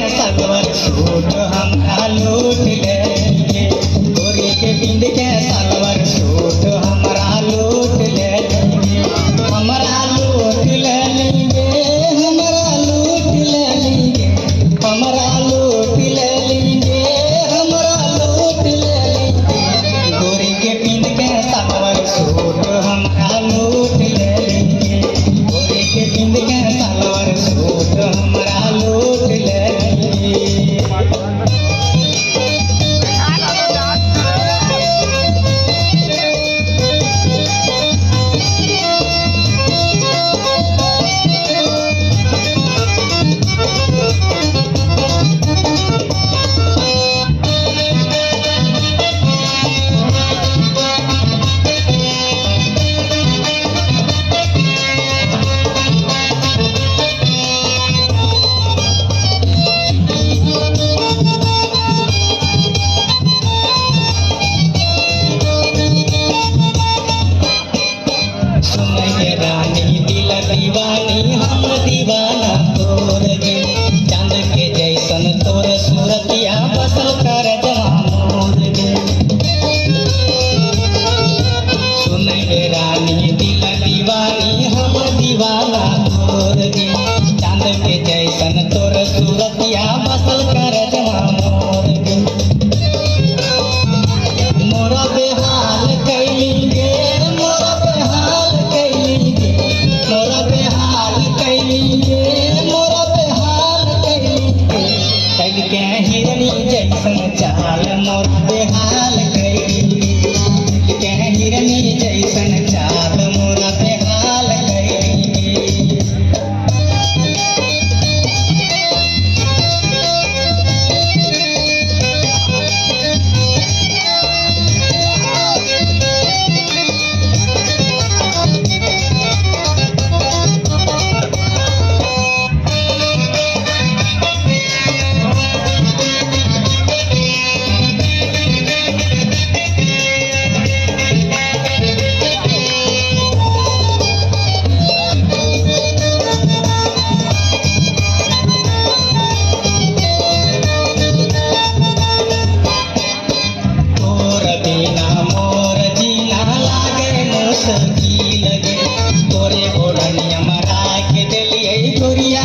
सलवार suit हमरा लूट लेंगे, गोरी के बिंद के सलवार सूट हमरा लूट लेंगे, हमरा लूट लेंगे, हमरा लूट लेंगे, हमरा लूट लेंगे, हमरा लूट लेंगे, गोरी के बिंद के सलवार सूट हमरा लूट लेंगे, गोरी के बिंद के सलवार सूट हमरा लूट लेंगे। रानी दिल दीवानी हम दीवाना तोर गे, चांद के जैसन तोर सूरतिया बसल कर जवा मोर गे। सुन गे रानी दिल दीवानी हम दीवाना तोर गे, चांद के जैसन तोर सूरतिया बसल कर जवा मोर गे। मोरा बेहाल कैली गे, मोरा बेहाल कैली गे, मोरा बेहाल कैली गे, मोरा बेहाल कैली गे, कैल के हिरनी जैसन चाल मोरा बेहाल कैली गे, कैल के हिरनी जैसन चाल मोरा बेहाल कैली गे। तोरे ओढ़निया मरा के दिलिए गोरिया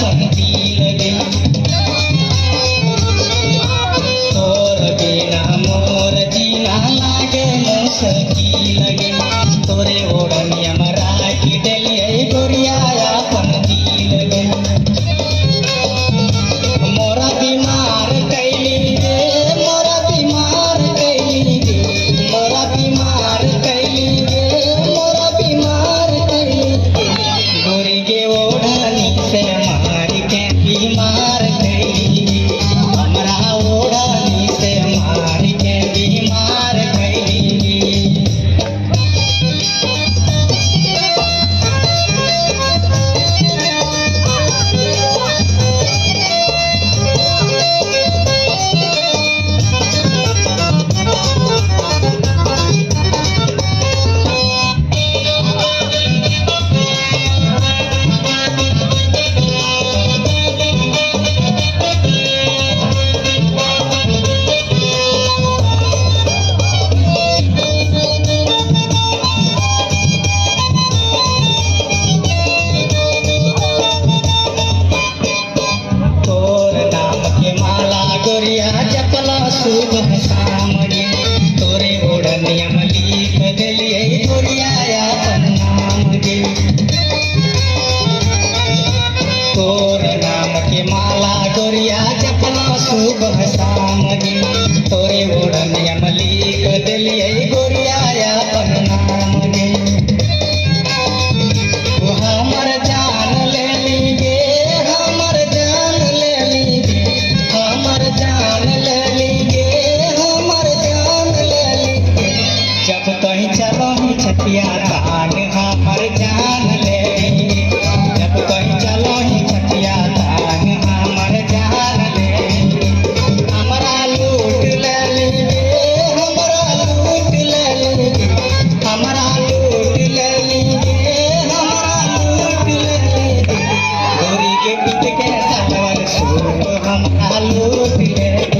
पंथी लगे, तोर बिना मोर जीना लागे मुश्किल लगे, तोरे ओढ़निया मरा के दिलिए गोरिया पंथी लगे। मोरा बीमार कैली गे, मोरा बीमार कैली गे, मोरा बीमार कैली गे, मोरा बीमार कैली गे, गोरी के ओढ़नी से मार के बीमार कैली गे, हमरा ओढ़नी से मार के बीमार कैली गे। गोरिया जपला सुबह शाम गे, तोरे ओढ़निया में लिख दिलिए गोरिया अपन नाम गे, तोर नाम के माला गोरिया जपला सुबह शाम गे, तोरे ओढ़निया में लिख दिलिए गोरिया अपन नाम गे। हमर जान ले ली गे, हमर जान ले ली गे, हमर जान ले ली गे, हमर जान ले ली गे, जब कहीं चलो छतिया तान हमर जान ले ली गे, जब कहीं चलो छतिया तान हमर जान ले ली गे, हमरा लूट ले ली गे, हमरा लूट ले ली गे, हमरा लूट ले ली गे, हमरा लूट ले ली गे, गोरी के पीठ के सलवार सूट हमरा लूट लेंगे